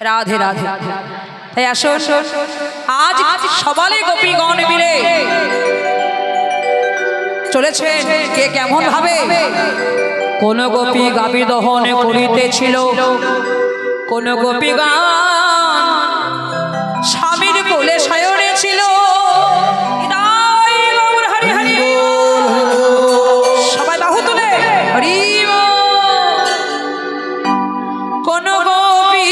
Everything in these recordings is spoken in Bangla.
রাধে রাধে। তাই আসো আজ সবালে গোপীগণ মিলে চলেছে কে কেমন ভাবে। কোন গোপী গাভী দহন করিতেছিল, কোন গোপী গান স্বামীর কোলে শয়নে ছিল। সবাই বাহু তুলে হরি কোন গোপী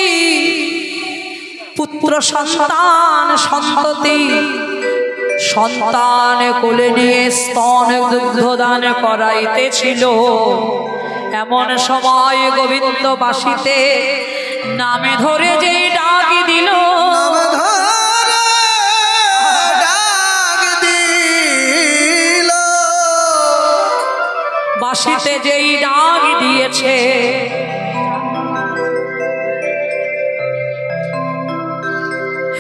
পুত্র সন্তান সন্ততি সন্তান কোলে নিয়ে স্তন দুগ্ধদান করাইতেছিল। এমন সময় গোবিন্দ বাসিতে নামে ধরে যে ডাক দিল, বাসিতে যেই ডাক দিয়েছে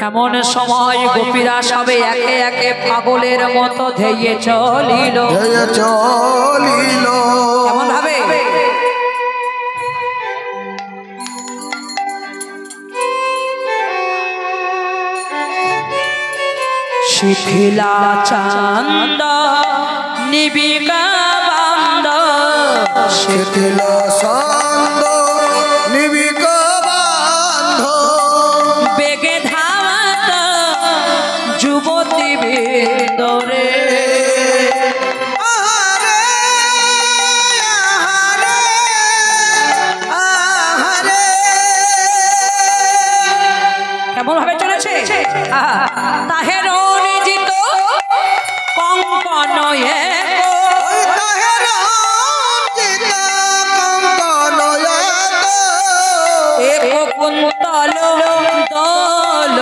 এমন সময় গোপীরা সবে একে একে পাগলের মতো ধেয়ে চলিল। কেমন ভাবে শিথিলা চান্দ নিবিকা বান্দ, শিথিলা চান্দ নিবিকা বান্দ, বেগে ধাওয়াত যুবতী বেদরে। কেমন ভাবে চলেছে তাহের নিজিত কঙ্কন কুন্তল দল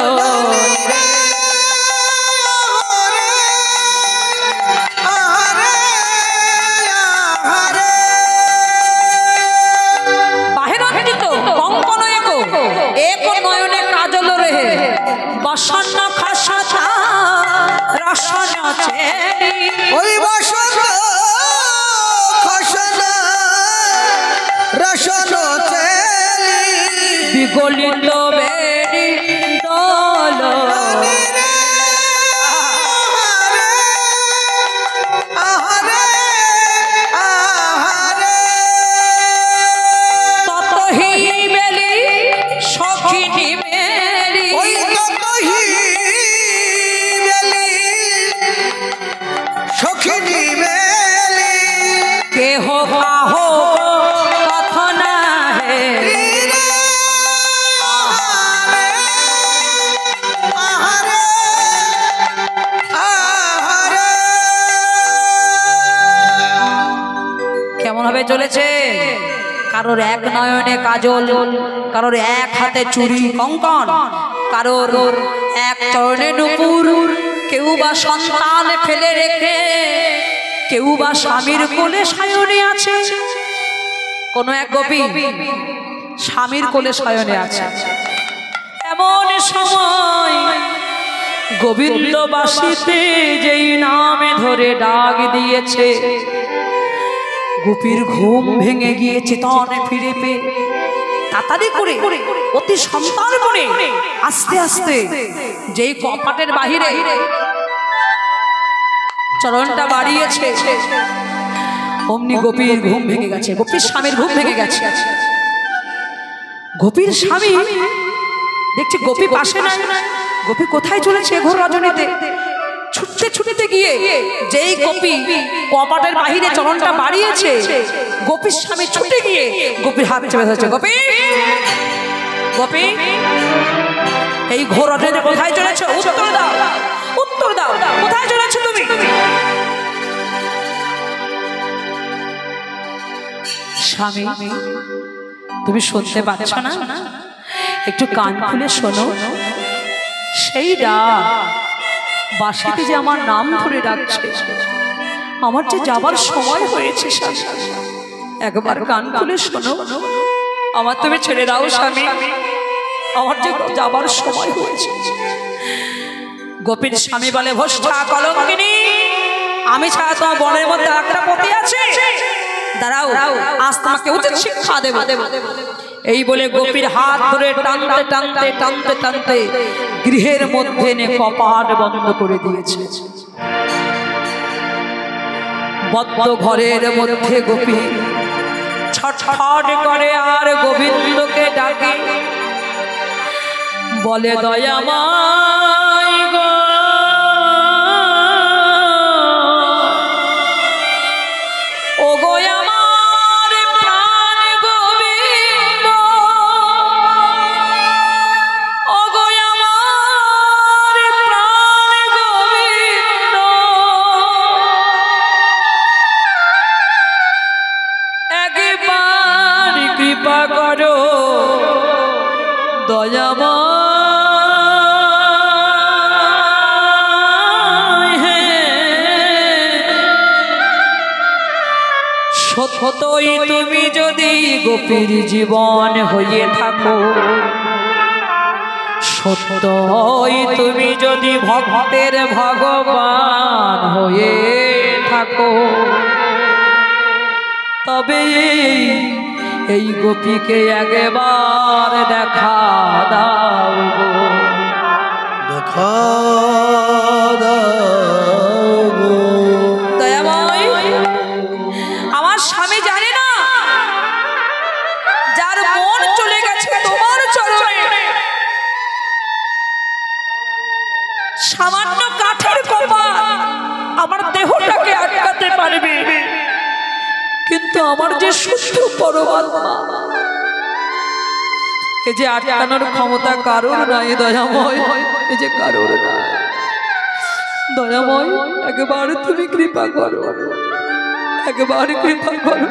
বাহিরঞ্জিত কঙ্কন এক নয়নে কাজল রেহে বসন্ন খসতা রসন চেরি। ওই বসন্ত খসনা রসন চেরি, বিগলিত বেড়ি দল ততহি বেলি সখিনী মেরি। সখিনী মেলি কেহ কাহো কথনা হে কেমন ভাবে চলেছে। কারোর এক নয়নে কাজল, কারোর এক হাতে চুড়ি কঙ্কন, কারোর এক চরণে নুপুর, কেউ বা সন্তান ফেলে রেখে, কেউ বা স্বামীর কোলে শয়নে আছে। কোন এক গোপী স্বামীর কোলে শয়নে আছে। এমন সময় গোবিন্দ বাসিতে যেই নামে ধরে ডাক দিয়েছে, গোপীর ঘুম ভেঙে গিয়ে চেতনে ফিরে পেয়ে তাড়াতাড়ি করে অতি সন্তান করে আস্তে আস্তে যেই কপাটের বাহিরে চরণটা বাড়িয়েছে, অমনি গোপীর ঘুম ভেঙে গেছে, গোপীর স্বামীর ঘুম ভেঙে গেছে। গোপীর স্বামী দেখছে গোপী পাশে নাই, গোপী কোথায় চলেছে ঘোর রজনীতে। ছুটতে ছুটতে গিয়ে যেই গোপী কপাটের বাহিরে চরণটা বাড়িয়েছে, গোপীর স্বামী ছুটে গিয়ে গোপীর হাত চেপে ধরেছে। গোপী গোপী এই ঘোর রজনীতে কোথায় চলেছো? উত্তর দাও, উত্তর দাও, কোথায় চলেছো তুমি? স্বামী তুমি শুনতে পাচ্ছ না? একটু কান খুলে শোনো। সেই ডাক বাঁশিতে যে আমার নাম ধরে ডাকছে, আমার যে যাবার সময় হয়েছে স্বামী, একবার কান খুলে শোনো। আমার তুমি ছেড়ে দাও স্বামী, আমার যে যাবার সময় হয়েছে। গোপীর স্বামী বলে, ভ্রষ্টা কলঙ্কিনী, আমি ছাড়া তোমার বনের মধ্যে একটা পতি আছে, দাঁড়াও আজ তোমাকে উচিত শিক্ষা দেব। এই বলে গোপীর হাত ধরে টানতে টানতে টানতে টানতে গৃহের মধ্যে এনে কপাট বন্ধ করে দিয়েছে। বদ্ধ ঘরের মধ্যে গোপী ছটফট করে আর গোবিন্দকে ডাকে, বলে দয়াময় গো, ও গো আমার প্রাণ গোবিন্দ, ও গো আমার প্রাণ গোবিন্দ, একবার কৃপা করো দয়াময়, সত্যই তুমি যদি গোপীর জীবন হয়ে থাকো, সত্যই তুমি যদি ভক্তের ভগবান হয়ে থাকো, তবে এই গোপীকে একবার দেখা দাও গো, দেখা দাও গো। দয়াময়, আমার স্বামী জানে না যার মন চলে গেছে তোমার চরণে, সামান্য কাঠের কপাল আমার দেহটাকে আটকাতে পারবে, কিন্তু আমার যে শুদ্ধ পরমাত্মা, এই যে আটকানোর ক্ষমতা কারোর নাই দয়াময়, এই যে কারোর নাই। দয়াময়, একবার তুমি কৃপা করো, একবার কৃপা করো,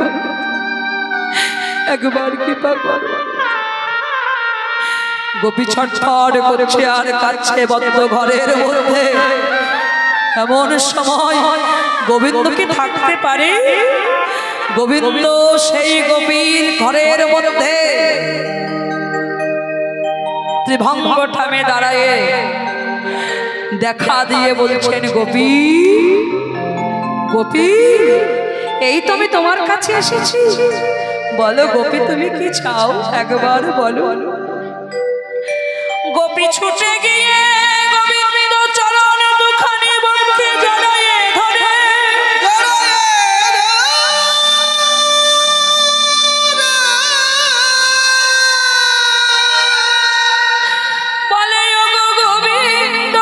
একবার কৃপা করো। গোপী ছটফট করছে আর কাছে বদ্ধ ঘরের মধ্যে। এমন সময় গোবিন্দ কি থাকতে পারে? গোবিন্দ সেই গোপীর ঘরের মধ্যে ত্রিভঙ্গ ঠামে দাঁড়ায় দেখা দিয়ে বলছেন, গোপী গোপী, এই তুমি তোমার কাছে এসেছি, বলো গোপী তুমি কি চাও, একবার বলো। গোপী ছুটে গিয়ে গোবিন্দ চরণ দুখানি বক্ষে জড়ায়ে ধরে, বলে ও গো গোবিন্দ,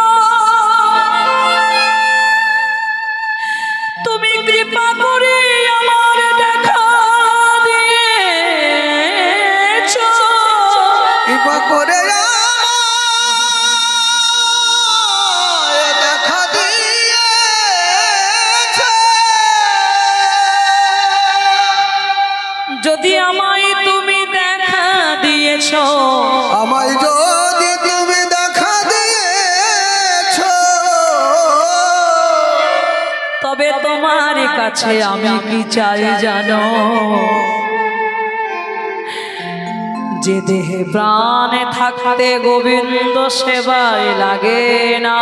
তুমি কৃপা করে আমার দেখা দিয়েছ, কৃপা করে দেখা দিয়েছ, যদি আমায় তুমি দেখা দিয়েছ, আমায় যদি তুমি দেখা দিয়েছ, তবে তোমার কাছে আমি কি চাই জানো, যে দেহে প্রাণ থাকতে গোবিন্দ সেবায় লাগে না,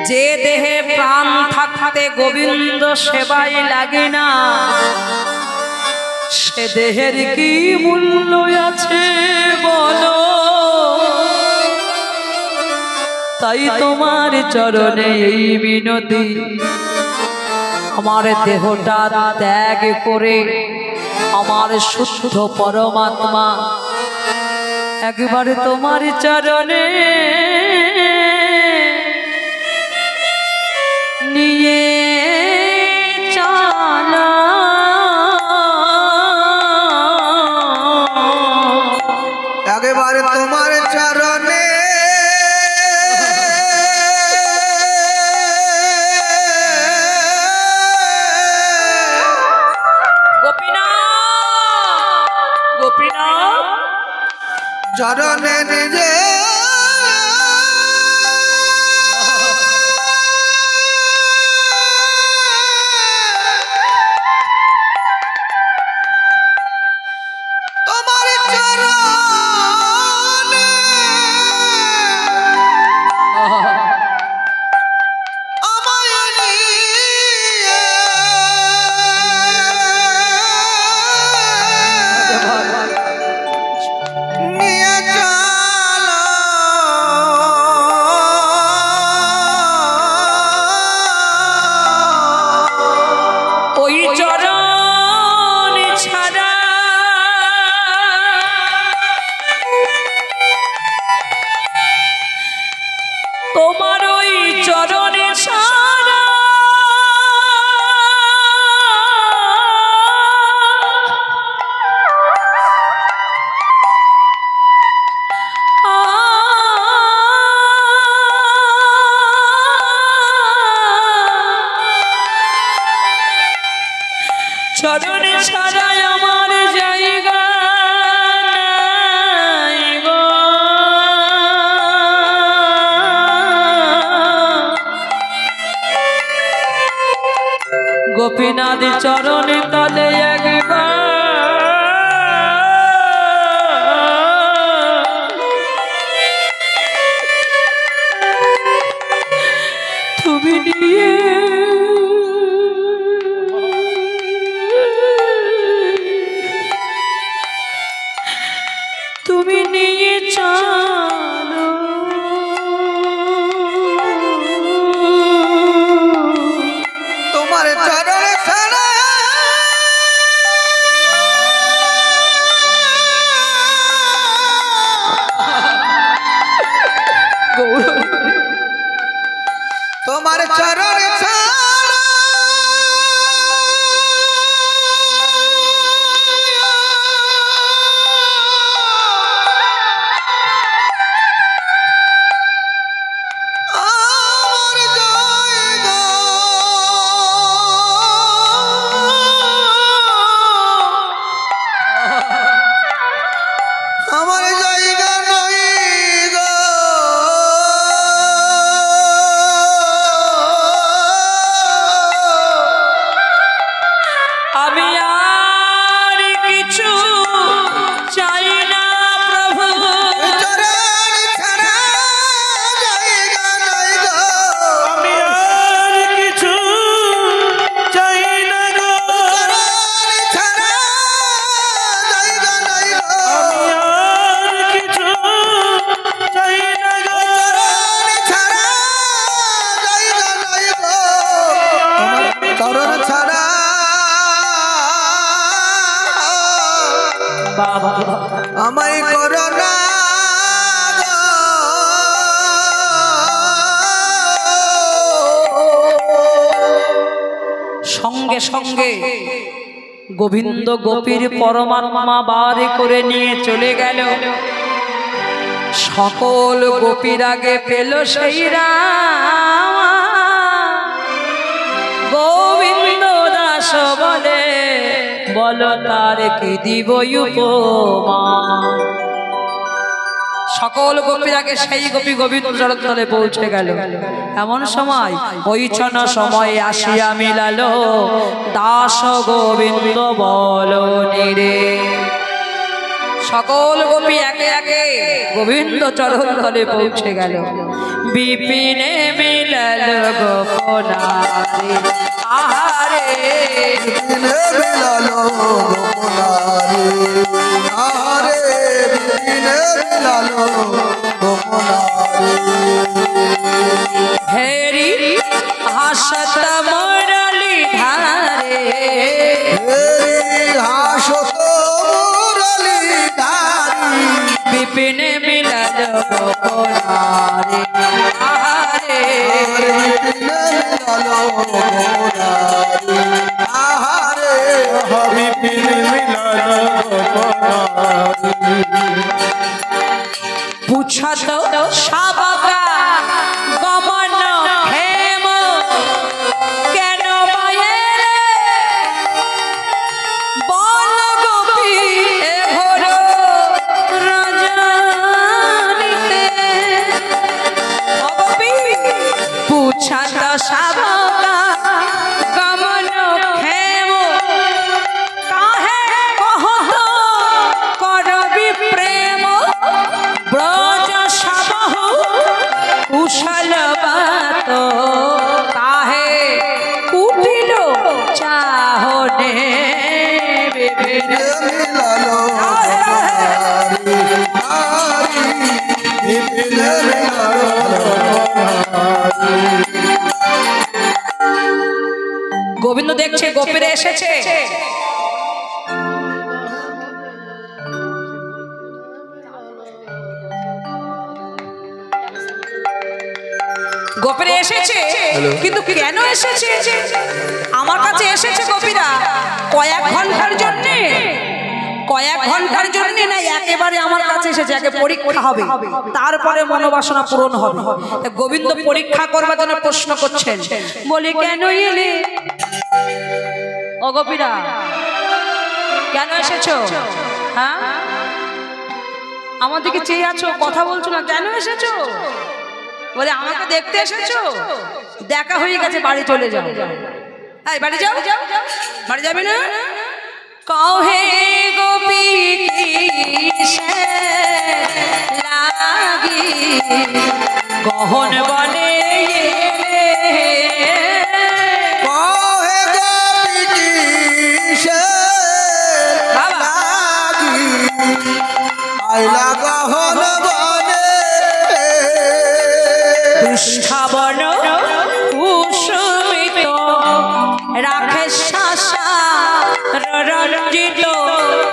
যে দেহে প্রাণ থাকতে গোবিন্দ সেবায় লাগে না, সে দেহের কি মূল্য আছে বলো। তাই তোমার চরণে এই বিনতি, আমার দেহটা ত্যাগ করে আমার শুদ্ধ পরমাত্মা একবার তোমার চরণে নিয়ে চলো, একেবারে তোমার চরণে চরণে নিজে তোমার চরণে আমায় নিয়ে ছাড়া আমার জায়গা নাই গো। গোপীনাথ চরণে তলে একবার তুমি নিয়ে তুমি নিয়ে চলো তোমার চরণে ছাড়া তোমার চরণে ছাড়া আমার জায়গা নই গো। আমি আর কিছু চাই না প্রভু, চরণ ছাড়া জায়গা নই গো। আমি আর কিছু চাই না গো। চরণ ছাড়া জায়গা নই গো। আমি আর কিছু চাই না গো। চরণ ছাড়া জায়গা নই গো। চরণ ছাড়া বাবা আমায় করোনা সঙ্গে সঙ্গে গোবিন্দ গোপীর পরমাত্মা বারে করে নিয়ে চলে গেল। সকল গোপীর আগে পেল সেই রাম। গোবিন্দ দাস বলে বল তার কি দিব উপমা। সকল গোপীর আগে সেই গোপী গোবিন্দ চরণতলে পৌঁছে গেল। এমন সময় ওইছন সময় আসিয়া মিলালো দাস গোবিন্দ বল নিরে। সকল গোপী একে একে গোবিন্দ চরণতলে পৌঁছে গেল। বিপিনে মিলল গোপনারে আহারে, বিপিনে বিলালো গোপনারে আহারে, বিপিনে বিলালো গোপনারে। হেরি হাসত মুরলি ধারে, হেরি হাসত মুরলি ধারি, বিপিনে মিলল গোপনারে আহারে। বিপিনে বিলালো গোপনারে আহারে, বিপিনে মিলল গোপনারে। পুছত সাবকা গমন হেম কেন বায়েরে বল গোপী এ ঘোর রজনীতে। ও গোপী পুছত সাবকা গমন হেম কাহে কহত করবি প্রেম ব্রজ সাবহু কুশল বাত কাহে কুটিল চাহনে বিপিনে বিলালো গোপনারে আহারে, বিপিনে বিলালো গোপনারে। গোবিন্দ দেখছে গোপীরা এসেছে। গোপীরা এসেছে, কিন্তু কেন এসেছে? আমার কাছে এসেছে গোপীরা কয়েক ঘন্টার জন্য, কয়েক ঘন্টার জন্য না, একেবারে আমার কাছে এসেছে। আগে পরীক্ষা হবে, তারপরে মনোবাসনা পূরণ হবে। গোবিন্দ পরীক্ষা করবার জন্য প্রশ্ন করছেন, বলি কেন এলে ও গোপীরা? কেন এসেছো? হ্যাঁ, আমার দিকে চেয়ে আছো, কথা বলছো না, কেন এসেছো? বলে আমাকে দেখতে এসেছো? দেখা হয়ে গেছে, বাড়ি চলে যাও। এই বাড়ি যাও, বাড়ি যাবে না? কহে গোপী কিসে লাগি গহন বনে কহে গোপী কিসের লাগি আইলা গহন বনে দুষ্টাবন কুসুমিত রাখে শাসা রঞ্জিত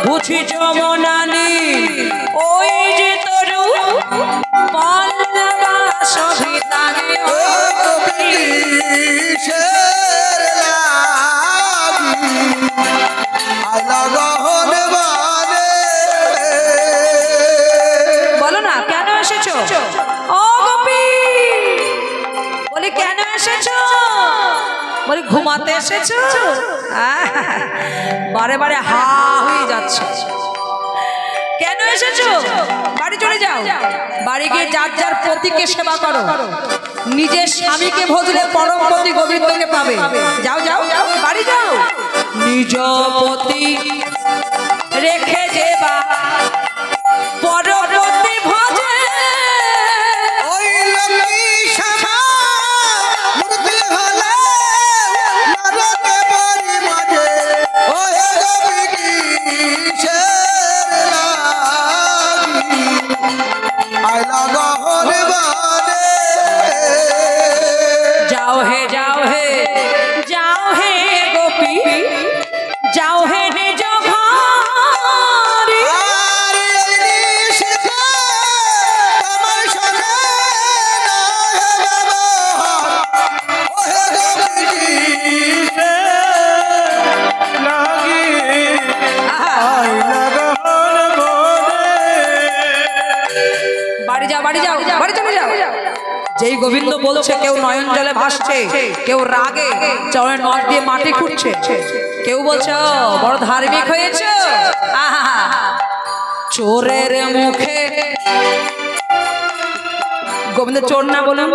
বুঝি যমনানি ওই যে তরু পল্লবা সবিতানে গোপী কিসের লাগি আইলা গহন বনে বলো না কেন এসেছো? ও গোপী, বলি কেন এসেছো? বলি ঘুমাতে এসেছো? বারে বারে হা হয়ে যাচ্ছে। কেন এসেছো? বাড়ি চলে যাও, বাড়ি গিয়ে যার যার পতিকে সেবা করো। নিজের স্বামীকে ভজলে পরম পতি গোবিন্দকে পাবে। যাও যাও বাড়ি যাও। নিজ পতি রেখে যেবা পরবর্তী ভজে ওই লক্ষ্মী শ্যামা মূর্তি হলে নরকে বাড়ি মাঝে ওহে গোপী কিসের লাগি আইলা গহন বনে যাও হে যাও হে যাও হে গোপী, যাও হে নিজ ঘরে। আর এই নিশিতে তোমার সঙ্গে না হে ব্যবহার ওহে গোপী লাগি আইলা গহন বনে বাড়ি যাও, বাড়ি যাও, বাড়ি চলে যাও। যেই গোবিন্দ বলছে, কেউ নয়ন জলে ভাসছে, কেউ রাগে চরণের নখ দিয়ে মাটি খুঁড়ছে, কেউ বলছে ও বড় ধার্মিক হয়েছে। আহা, চোরের মুখে গোবিন্দ চোর না বলুন,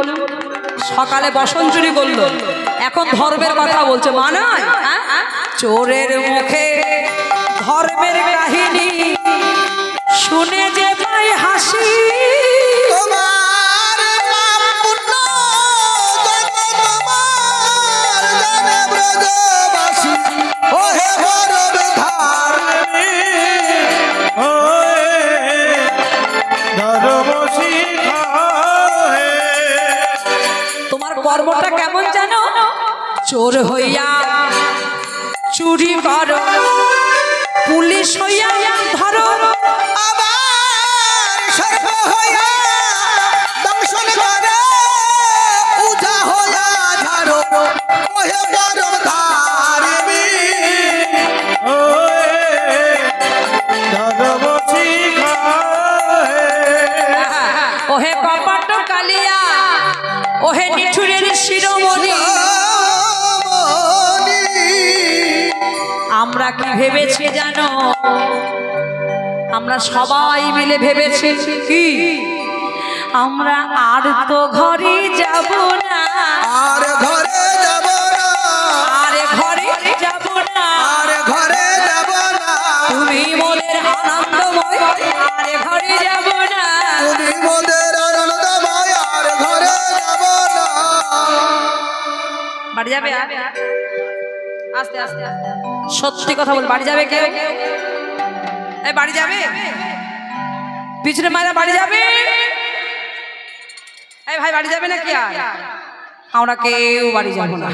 সকালে বসন চুরি করলো, এখন ধর্মের কথা বলছে, মানায়? চোরের মুখে ধর্মের কাহিনী শুনে যে পাই হাসি। তোমার পাপ পুণ্য যত তোমার জানে ব্রজবাসী ওহে বরদ ধার তোমার কর্মটা কেমন জানো? চোর হইয়া চুরি করো, পুলিশ হইয়া ধরো, আবার সর্ব হইয়া দংশন করে উজা হইয়া ঝাড়ো ওহে বরদ ধারিবি ওহে কপট কালিয়া, ওহে নিঠুরের শিরোমণি। আমরা কি ভেবেছি জানো? আমরা সবাই মিলে ভেবেছি কি, আমরা আর তো ঘরে যাব না, আর ঘরে যাব না আর ঘরে যাব না, আর ঘরে যাব না তুমি মোদের আনন্দময়, আর ঘরে যাব না। তুমি মোদের আনন্দময় আর ঘরে যাব না বাড়ি যাবে? আস্তে আস্তে সত্যি কথা বল, বাড়ি যাবে কেউ? এই বাড়ি যাবে? পিছনে মায়েরা বাড়ি যাবে? এই ভাই বাড়ি যাবে নাকি? আর আমরা কেউ বাড়ি যাব না,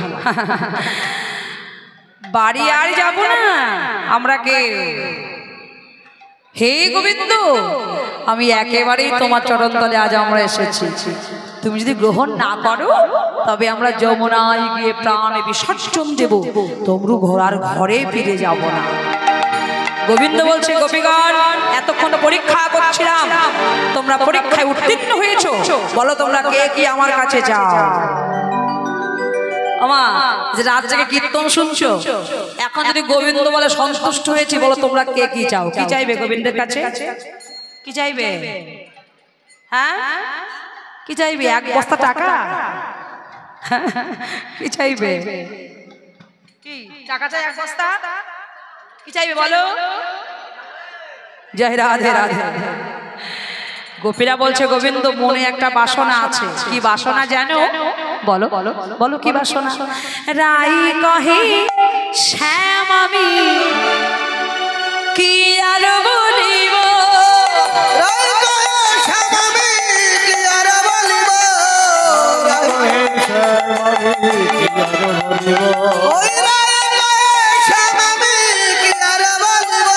বাড়ি আর যাব না আমরা কেউ। হে গোবিন্দ, আমি একেবারেই তোমার চরণ তলে আজ আমরা এসেছি। তুমি যদি গ্রহণ না করো তবে আমরা যমুনায় গিয়ে প্রাণে বিসর্জন দেব, তোমরু ঘোড়ার ঘরে ফিরে যাব না। গোবিন্দ বলছে, গোপীগণ এতক্ষণ পরীক্ষা করছিলাম, তোমরা পরীক্ষায় উত্তীর্ণ হয়েছো, বলো তোমরা কে কি আমার কাছে যাও। আমা যে রাত জেগে কীর্তন শুনছো, এখন যদি গোবিন্দ বলে সন্তুষ্ট হয়েছি, বলো তোমরা কে কি চাও? কি চাইবে গোবিন্দের কাছে? কি চাইবে? হ্যাঁ কি চাইবে? এক বস্তা টাকা? কি চাইবে? কি টাকা চাই? এক বস্তা? কি চাইবে বলো? জয় রাধে রাধে। গোপীরা বলছে গোবিন্দ মনে একটা বাসনা আছে। কি বাসনা জানো? বলো বলো বলো কি বাসনা? রাই কহে শ্যাম আমি কি আর বলিব, রাই কহে শ্যাম আমি কি আর বলিব, ওই রাই কহে শ্যাম আমি কি আর বলিব।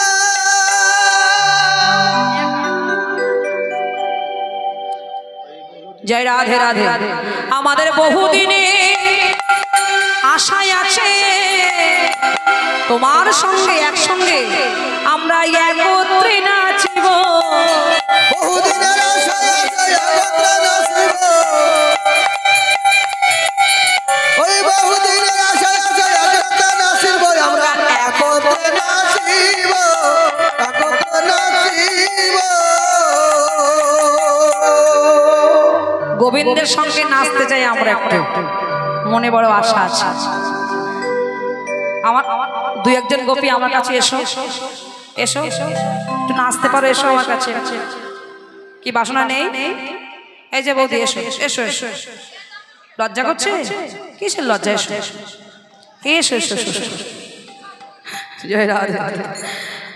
জয় রাধে রাধে। আমাদের বহুদিনে আশায় আছে তোমার সঙ্গে একসঙ্গে আমরা একত্রে নাচিব। বহুদিনের আশায় আছে একত্রে নাচিব, ওই বহুদিনের আশায় আছে একত্রে নাচিব, আমরা একত্রে নাচিব, একত্রে নাচিব। গোবিন্দের সঙ্গে নাচতে চাই আমরা, একটু মনে বড় আশা আছে। আমার দুই একজন গোপী আমার কাছে এসো, এসো একটু নাচতে পারো, এসো আমার কাছে। কি বাসনা নেই? এই যে বৌদি এসো এসো এসো। লজ্জা করছে? কিসের লজ্জা? এসো এসো এসো এসো। জয় রাধে।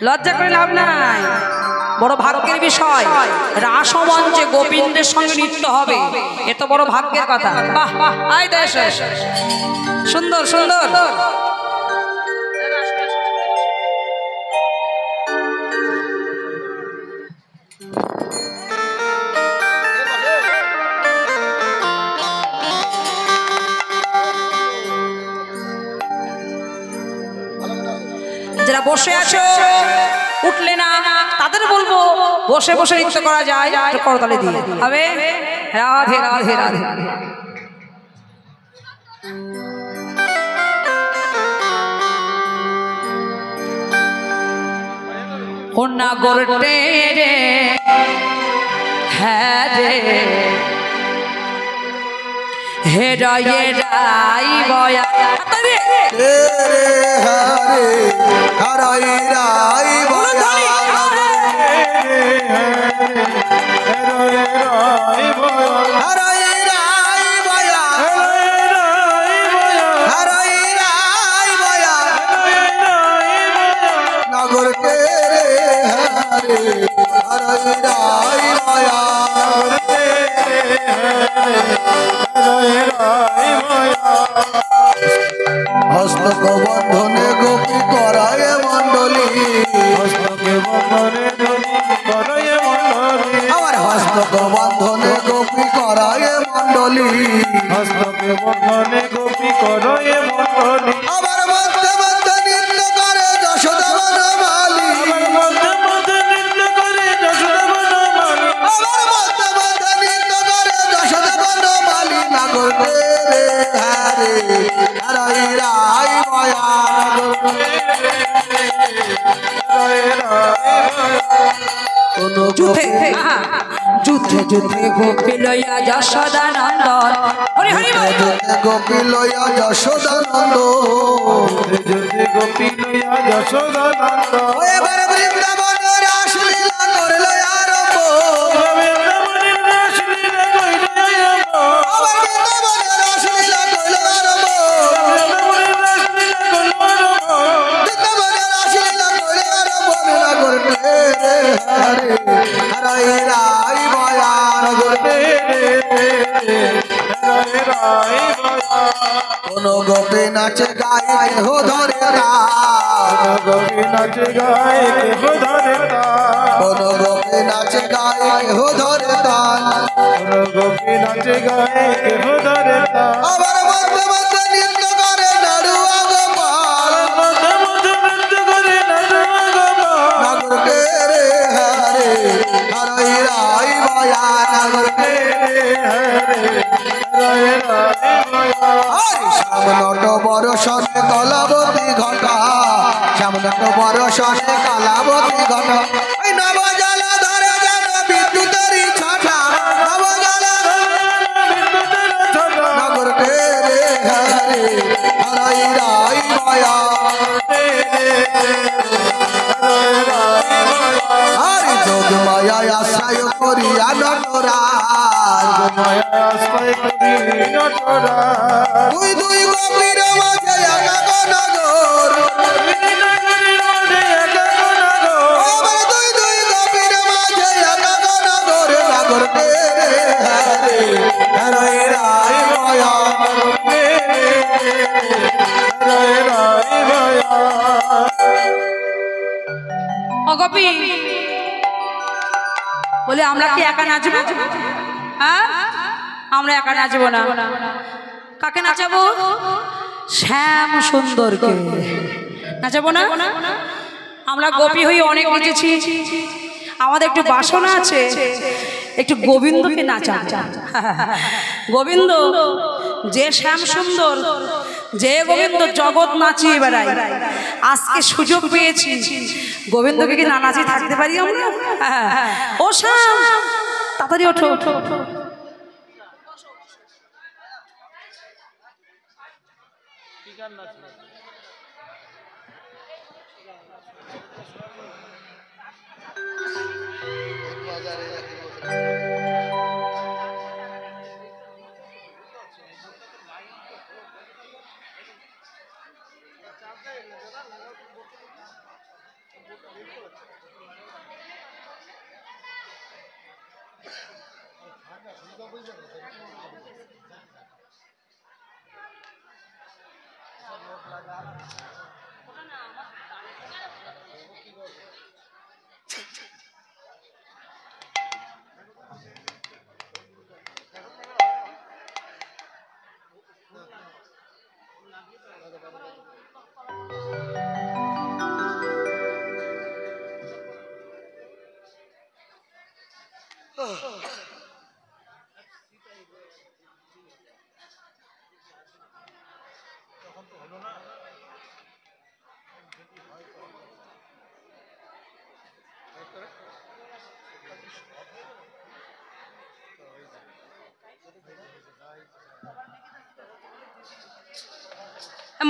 লজ্জা করে লাভ নাই, বড় ভাগ্যের বিষয়। রাসমঞ্চে গোবিন্দের সঙ্গে নৃত্য হবে, এ তো বড় ভাগ্যের কথা। বাহ বাহ, আয় তো এসো এসো। সুন্দর সুন্দর। যারা বসে আছো উঠলে না, তাদের বলবো বসে বসে নৃত্য করা যায়, করতালি দিয়ে হবে। রাধে রাধে রাধে। না গোরটে রে, হ্যাঁ রে, হে রায়ে রাই বয়া রে হরে হরাই রাই বয়া, হরাই রাই বয়া, হরাই রাই বয়া, নগর কে রে হরে হরাই রাই বয়া। হস্তক বন্ধনে গোপী করায় মণ্ডলী, আমার হস্তক বন্ধনে গোপী করায় মণ্ডলী, আবার মধ্যে মধ্যে নৃত্য করে যশোদা বনমালী, আবার মধ্যে মধ্যে নৃত্য করে যশোদা বনমালী, নাগর রে হরে হরাই রাই বয়া, কোন যুদ্ধে যুদ্ধে যুদ্ধে গোপী লইয়া যশোদা নন্দন, হরি হরি বল। গোপী লয়া যশোদানন্দ, এবার বৃন্দাবন রাসলীলা করল আরম্ভ, আবার বৃন্দাবন রাসলীলা করল আরম্ভ, বৃন্দাবন রাসলীলা করল আরম্ভ, নগর রে হরে হরাই রাই বয়া, নগর কোন গোপী নাচে গায়ে কেহ ধরে তাল, কোন গোপী নাচে গায়ে কেহ ধরে তাল, আবার মধ্যে মধ্যে নৃত্য করে নাড়ুয়া গোপাল, নাগর কে রে হরে হরাই রাই বয়া, নাগর কে রে হরে হরে শ্যাম মালাবতী ঘটা ওই নবজলা ধরে যেন বিদ্যুতেরই ছটা নবজলা নগর তেরে হরে হরাই রাই মায়া হরি যোগ মায়া আশ্রয় করিয়া নটরাজ দুই দুই গোপীর মাঝে একাক নগর দুই দুই গোপীর মাঝে একাক নগর নগর তেরে হরে হরাই রাই মায়া ও গোপী বলে আমরা কি একা নাচবো? হ্যাঁ, আমরা একা নাচবো না। কাকে নাচাবো? শ্যাম সুন্দরকে নাচাবো না? আমরা গোপী হয়ে অনেক নেচেছি, আমাদের একটু বাসনা আছে, একটু গোবিন্দকে নাচা। গোবিন্দ যে শ্যাম সুন্দর, যে গোবিন্দ জগৎ নাচিয়ে বেড়ায়, আজকে সুযোগ পেয়েছি, গোবিন্দকে কি না নাচিয়ে থাকতে পারি আমরা? ও শ্যাম, তাড়াতাড়ি ওঠো।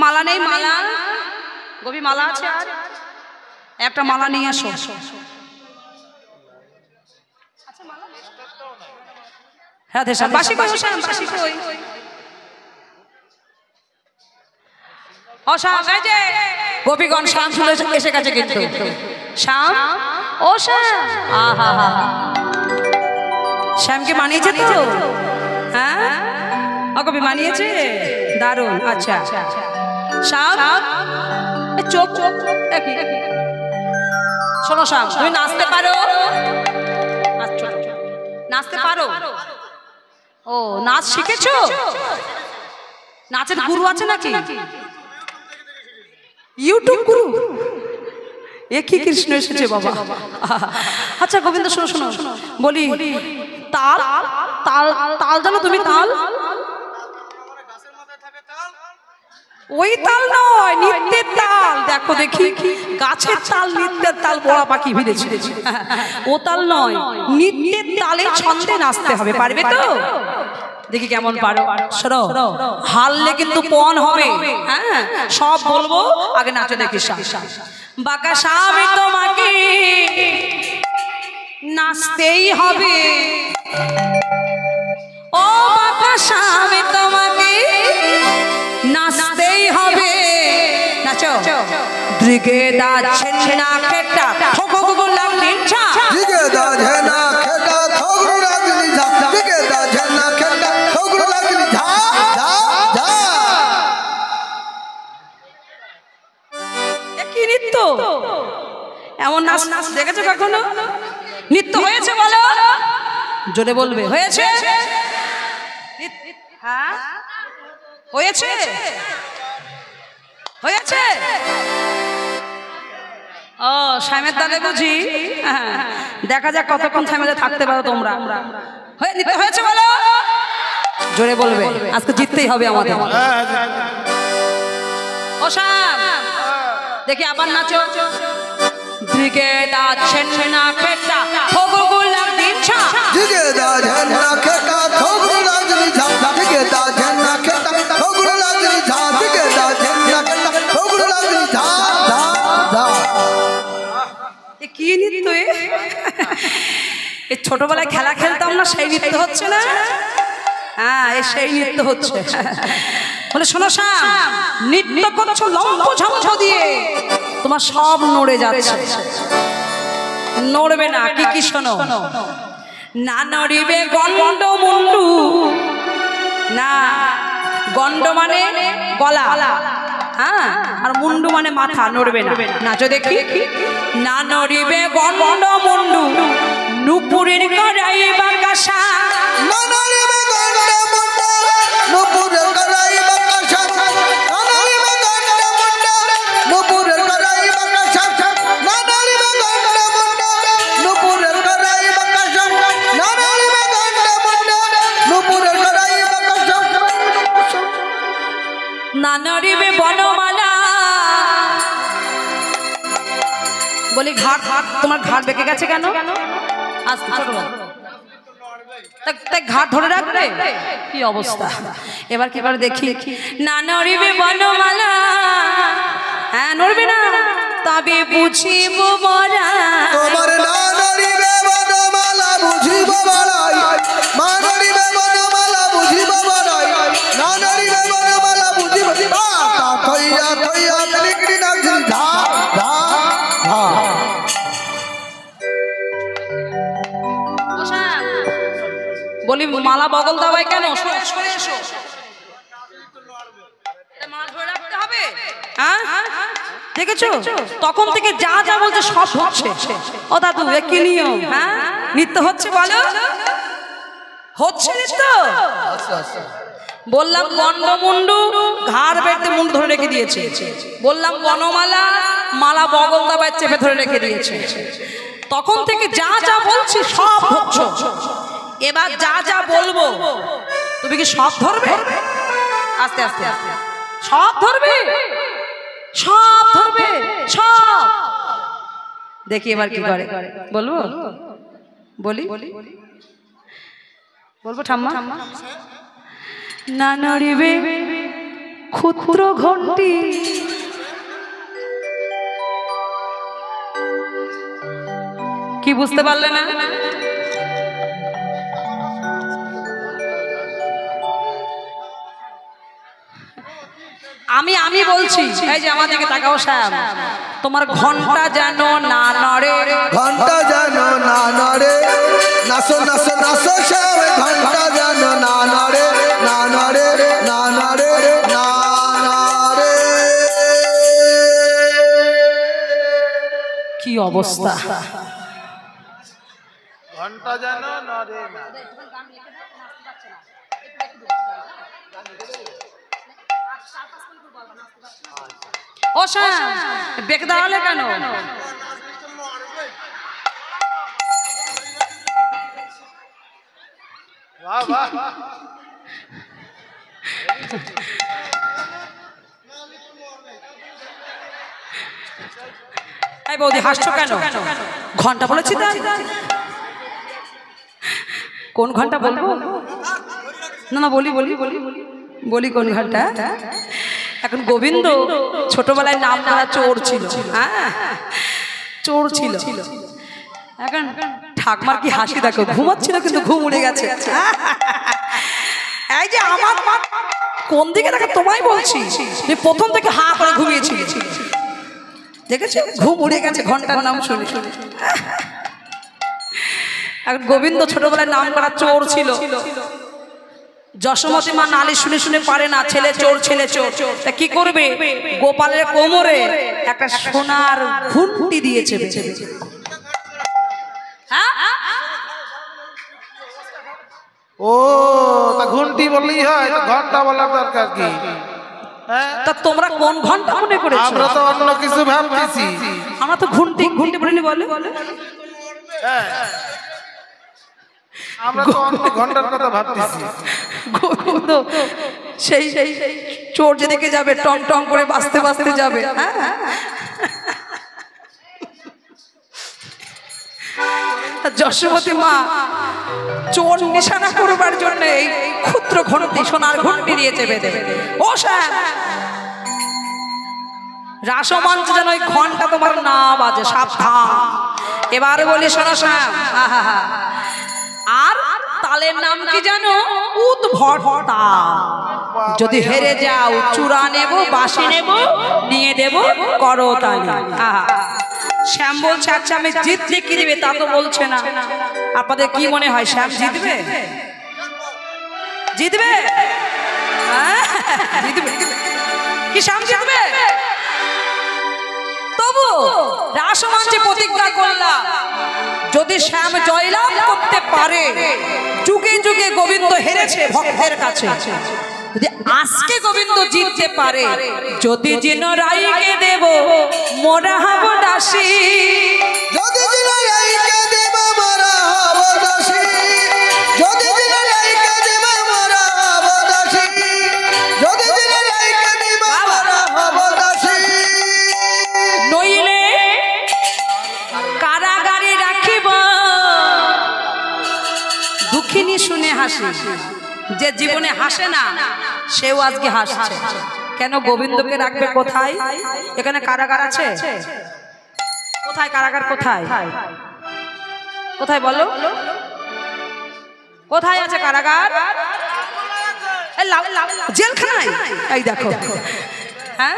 মালা নেই? মালা গোপী মালা আছে, আর একটা মালা নিয়ে আসো। রাধে শ্যাম। বাসি কই? শ্যাম বাসি কই? ও শ্যাম, এই যে গোপীগণ শ্যাম শুনে এসে গেছে কিন্তু। শ্যাম, ও শ্যাম, আহা হা, শ্যামকে মানিয়েছে তো? হ্যাঁ, ও গোপী মানিয়েছে, দারুণ। আচ্ছা শ্যাম, চোখ শোনো শ্যাম, তুমি নাচতে পারো? নাচতে পারো? ও, নাচ শিখেছো? নাচের গুরু আছে নাকি? ইউটিউব গুরু? এ কি কৃষ্ণ এসেছে বাবা। আচ্ছা গোবিন্দ, শোনো শোনো, বলি তাল তাল তাল জানো তুমি? তাল ওই তাল নয়, নিত্যের তাল। দেখো দেখি, গাছের তাল, নিত্যের তাল, বড়া পাখি ভিড়েছে, ও তাল নয়, নিত্যের তালে ছন্দে নাচতে হবে। পারবে তো? দেখি কেমন পারো। শোনো, হারলে কিন্তু পণ হবে। হ্যাঁ, সব বলবো, আগে নাচো দেখি। বাঁকা স্বামী তোমাকে নাচতেই হবে, ও বাঁকা স্বামী তোমাকে নাচতেই হবে। নাচো। দিকে দাচ্ছে না খেটা, ঠোকো লাগনি ছা। দিকে দাচ্ছে না খেটা, ঠোকো লাগনি ছা। দিকে দাচ্ছে না খেটা, ঠোকো লাগনি ছা। যা যা। কি নৃত্য? এমন নাচ নাচ দেখেছো কখনো? নৃত্য হয়েছে বলো? জোরে বলবে। হয়েছে? হ্যাঁ হয়েছে, হয়েছে। ও শ্যামের দালে বুঝি। দেখা যাক কতক্ষণ শ্যামের থাকতে পারো তোমরা। নৃত্য হয়েছে বলো? জোরে বলবে, আজকে জিততেই হবে আমাদের। ও শ্যাম, দেখি আবার নাচো। দিকে যাচ্ছেন না খেটা খোগুলা দিনছা দিকে দাঝেন না খেটা খোগুলো রাজনি ঝা দিকে দাঝেন না খেটা খোগুলো রাজনি ঝা দিকে দাঝেন না খেটা খোগুলো রাজনি ঝা ঝা ঝা এ কি নৃত্য এই ছোটবেলায় খেলা খেলতাম না সেই নৃত্য হচ্ছে না হ্যাঁ এই সেই নৃত্য হচ্ছে বলে শোনো শাম নৃত্য করছো লম্ব ঝম্ঝ দিয়ে তোমার সব নড়ে যাচ্ছে নড়বে না কি কি শোনো না নড়িবে গন্ড মুন্ডু না গন্ড মানে গলা হ্যাঁ আর মুন্ডু মানে মাথা নড়বে না নাচো দেখি না নড়িবে গন্ড মুন্ডু নুপুরের গড়াই বাকাশা না নড়িবে গন্ড মুন্ডু নুপুরের গড়াই বাকাশা না নড়িবে গন্ড মুন্ডু নুপুরের গড়াই বাকাশা না নড়িবে গন্ড মুন্ডু নুপুরের গড়াই বাকাশা না নড়িবে গন্ড মুন্ডু নুপুরের গড়াই বাকাশা না নড়িবে বনমালা বলি ঘাট তোমার ঘাট বেঁকে গেছে কেন আস্তে ছোট ঘাট ধরে রাখবে কি অবস্থা এবার কি করে দেখি না নড়িবে বনমালা হ্যাঁ নড়বে না তবে বুঝিব মরা তোমার না নড়িবে বনমালা বুঝিব বড়াই মা নড়িবে বনমালা বুঝিব বড়াই না নড়িবে বনমালা বুঝিব তা থইয়া থইয়া লিকড়ি না ঝা ঝা ঝা বলি মালা বগল দাবাই কেন দেখেছো তখন থেকে যা যা বলছে সব হচ্ছে ও দাদু কি নিয়ম হ্যাঁ নৃত্য হচ্ছে বলো হচ্ছে নৃত্য বললাম গন্ডমুন্ডু ঘাড় বেঁধে মুন্ডু ধরে রেখে দিয়েছে বললাম বনমালা মালা বগল দাবাই চেপে ধরে রেখে দিয়েছে তখন থেকে যা যা বলছি সব হচ্ছে এবার যা যা বলবো তুমি কি সব ধরবে আস্তে আস্তে আস্তে সব ধরবে সব ধরবে সব দেখি এবার কি করে বলবো বলি বলবো ঠাম্মা না নড়িবে ক্ষুদ্র ঘন্টি কি বুঝতে পারলে না আমি বলছি এই যে আমাদেরকে তাকাও সাহেব তোমার ঘন্টা যেন না নড়ে ঘন্টা যেন না নড়ে নাচো নাচো নাচো সব ঘন্টা যেন না নড়ে না নড়ে না নড়ে না নড়ে কি অবস্থা ঘন্টা যেন নড়ে না ও শাম বেকে দাঁড়ালে কেন বাহ বাহ এই বৌদি হাসছো কেন ঘন্টা বলেছি তাই কোন ঘন্টা বলবো না না বলি বলি বলি বলি কোন ঘন্টা এখন গোবিন্দ ছোটবেলায় নাম করা চোর ছিল হ্যাঁ চোর ছিল এখন ঠাকমার কি হাসি দেখো ঘুমাচ্ছিল কিন্তু ঘুম উড়ে গেছে এই যে আমার মা কোন দিকে দেখো তোমায় বলছি প্রথম থেকে হা করে ঘুমিয়েছিল দেখেছো ঘুম উড়ে গেছে ঘন্টার নাম শুনে শুনে এখন গোবিন্দ ছোটবেলায় নাম করা চোর ছিল যশোমতী মা নালিশ শুনে শুনে পারে না ছেলে চোর তা কি করবে গোপালের কোমরে একটা সোনার ঘুঁটি দিয়েছে ও তা ঘন্টি বললেই হয় তো ঘন্টা বলার দরকার কি তা তোমরা কোন ঘন্টা মনে করেছো আমরা তো অন্য কিছু ভাবতেছি আমরা তো ঘুঁটি বলিনি বলে আমরা তো অন্য ঘন্টার কথা ভাবতেছি গোবিন্দ সেই চোর যেদিকে যাবে টং টং করে বাঁচতে বাঁচতে যাবে যশোবতী মা চোর নিশানা করবার জন্য এই ক্ষুদ্র ঘন্টি সোনার ঘন্টি দিয়েছে বেঁধে। ও শ্যাম, রাসমঞ্চ যেন ওই ঘন্টা তোমার না বাজে, সাবধান। এবার বলি শোনো শ্যাম, আর তালের নাম কি জানো? উদ্ভটতা। যদি হেরে যাও চূড়া নেব, বাঁশি নেব, নিয়ে দেব করতালি। শ্যাম বলছে আচ্ছা আমি জিতলে কি দিবে? তা তো বলছে না। আপনাদের কি মনে হয় শ্যাম জিতবে? জিতবে? জিতবে কি শ্যাম জিতবে? তবু রাসমঞ্চে প্রতিজ্ঞা করলাম যদি শ্যাম জয়লাভ করতে পারে, যুগে যুগে গোবিন্দ হেরেছে ভক্তের কাছে, যদি আজকে গোবিন্দ জিততে পারে, যদি যেন রাইকে দেব মোরা হব দাসী। যদি দিন রাইকে দেব মোরা হব দাসী, যদি দিন রাইকে দেব মোরা হব দাসী, যদি দিন রাইকে দেব মোরা হব দাসী। নইলে কারাগারে রাখিব। দুঃখিনী শুনে হাসি, যে জীবনে হাসে না সেও আজকে হাসছে। কেন? গোবিন্দকে রাখবে কোথায়? এখানে কারাগার আছে? কোথায় কারাগার? কোথায় কোথায় বলো? কোথায় আছে কারাগার? জেলখানায়। এই দেখো, হ্যাঁ,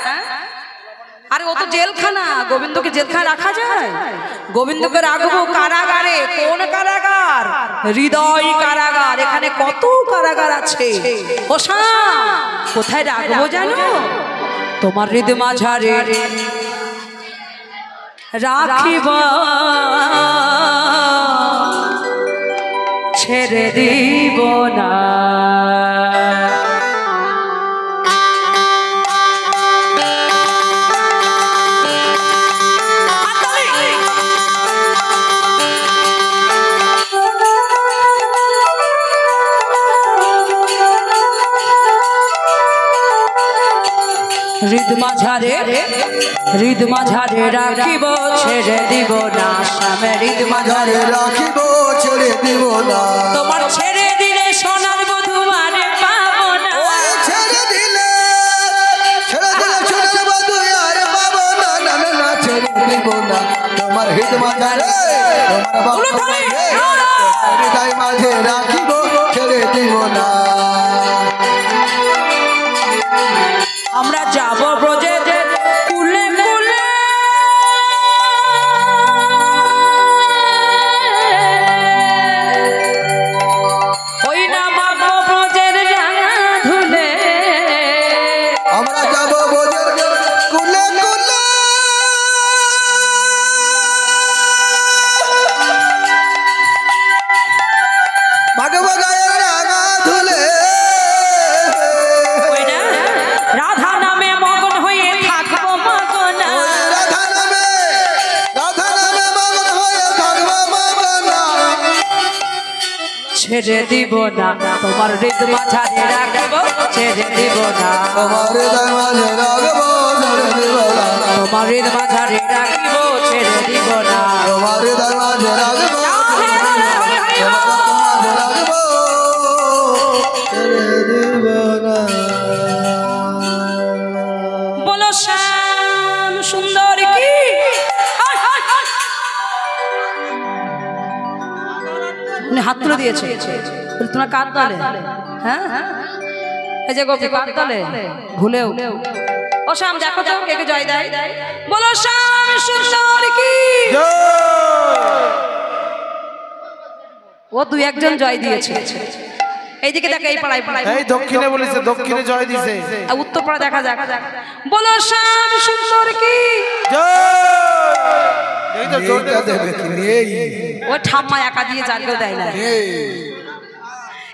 আরে ও তো জেলখানা। গোবিন্দকে জেলখানায় রাখা যায়? গোবিন্দকে রাখবো কারাগারে। কোন কারাগার? হৃদয় কারাগার। এখানে কত কারাগার আছে। ও শ্যাম, কোথায় রাখবো জানো? তোমার হৃদয় মাঝারে রাখিব, ছেড়ে দিব না। হৃদ মাঝারে রাখিব, ছেড়ে দিব না। শ্যামে হৃদ মাঝারে রাখিব, ছেড়ে দিব না। তোমার ছেড়ে দিলে সোনার বধূ আরে পাবো না। ছেড়ে দিলে সোনার বধূ আর পাবো না। না না না, ছেড়ে দিব না। তোমার হৃদ মাঝারে, তোমার হৃদয় মাঝে রাখিব, ছেড়ে দিব না। আমরা যাব ব্রজে কুলে কুলে, ওই না মাগো ব্রজের রাঙা ধুলে। আমরা যাব ব্রজের কুলে কুলে, ভাগব গায়ের রাঙা ধুলে। ওই না রাধা নামে মগন হয়ে থাকবো মগন। রাধা নামে মগন হয়ে থাকবো মগন। ছেড়ে দিব না, তোমার হৃদ মাঝারে রাখবো, ছেড়ে দিব না। তোমার হৃদয় মাঝে রাখবো, ছেড়ে দিব না। তোমার হৃদ মাঝারে রাখবো, ছেড়ে দিব না। তোমার হৃদয় মাঝে রাখবো, বলো শ্যাম সুন্দর কি? হাত তুলে দিয়েছে। তোমরা কার দলে? হ্যাঁ, এই যে গোপী কার দলে? ভুলেও ও শ্যাম দেখো তো কে কে জয় দেয়। বলো শ্যাম সুন্দর কি? ও দুই একজন জয় দিয়েছে। এইদিকে দেখো, এই পাড়ায় পাড়ায়, এই দক্ষিণে বলেছে, দক্ষিণে জয় দিছে। উত্তর পাড়া দেখা যাক। বলো শ্যাম সুন্দর কি? এই তো জোরটা দেবে কি নেই। ও ঠাম্মা একা দিয়ে জানকেও দেয় না।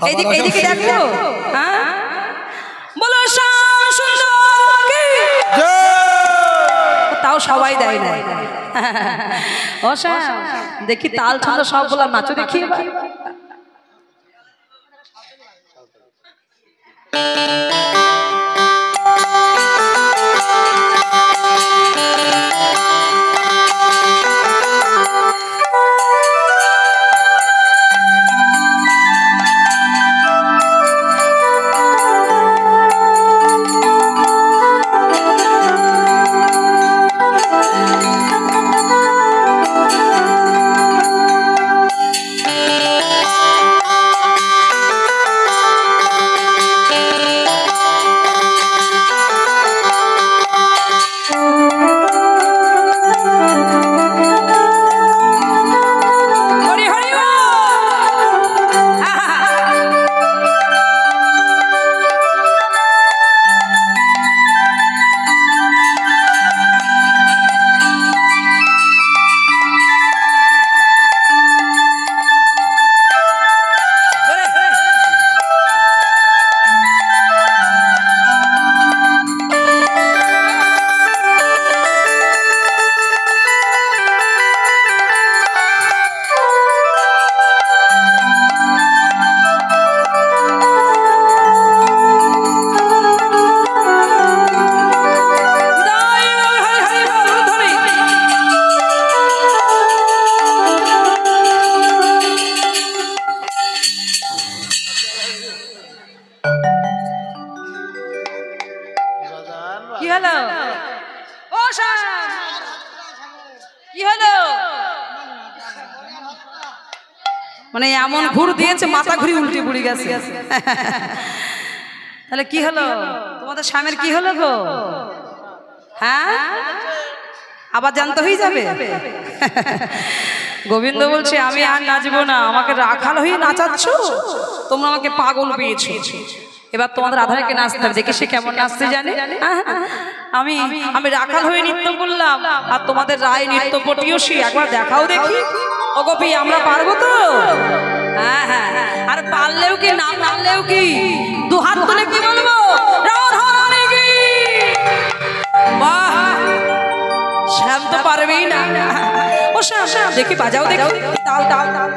এইদিকে এইদিকে দেখো, হ্যাঁ, বলো শ্যাম সুন্দর কি? তাও সবাই দেয় না। ও শ্যাম, দেখি তাল ছন্দ সব বলা নাচো দেখি এবার। হলো? ও শ্যাম, কি হলো? মানে এমন ঘুর দিয়েছে মাথা ঘুরি উল্টে পড়ে গেছে। তাহলে কি হলো তোমাদের স্বামীর, কি হলো গো? হ্যাঁ, আবার জানতে হয়ে যাবে। গোবিন্দ বলছে আমি আর নাচবো না, আমাকে রাখাল হয়ে নাচাচ্ছ, তোমরা আমাকে পাগল পেয়েছো। এবার তোমাদের রাধাকে নাচতে হবে, দেখি সে কেমন নাচতে জানে। আমি আমি রাখাল হয়ে নৃত্য করলাম, আর তোমাদের রায় নৃত্য পটিয়সী, একবার দেখাও দেখি। ও গোপী, আমরা পারবো তো? হ্যাঁ হ্যাঁ, আর পারলেও কি না পারলেও কি, দু হাত তুলে কি বলবো? রাধা রানী কি? বাহ, শ্যাম তো পারবেই না। ও শ্যাম, শ্যাম দেখি বাজাও দেখি, তাল তাল তাল।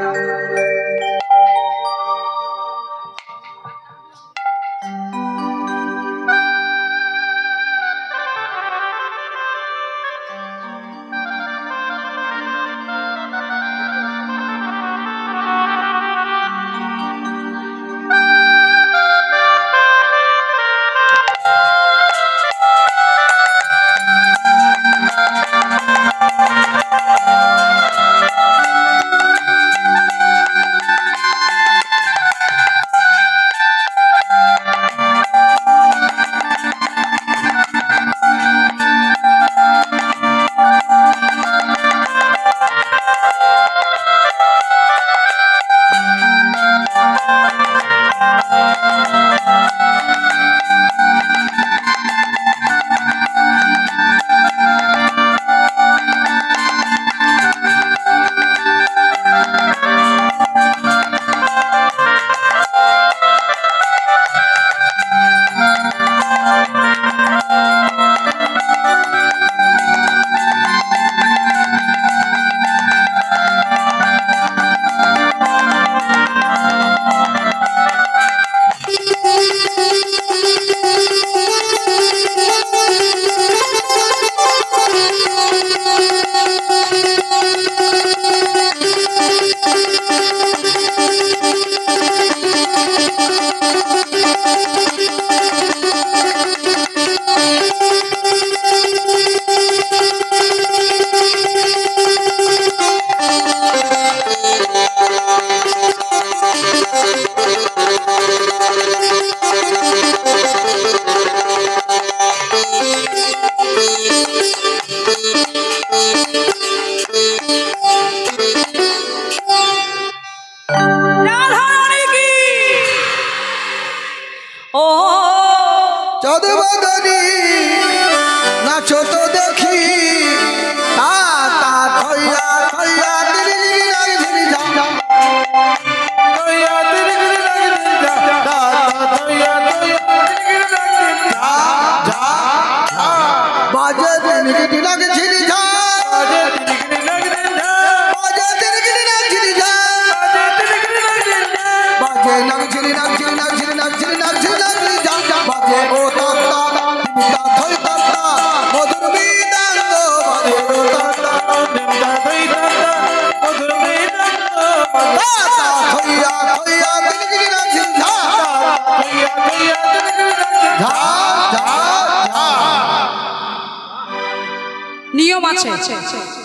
নিয়ম আছে,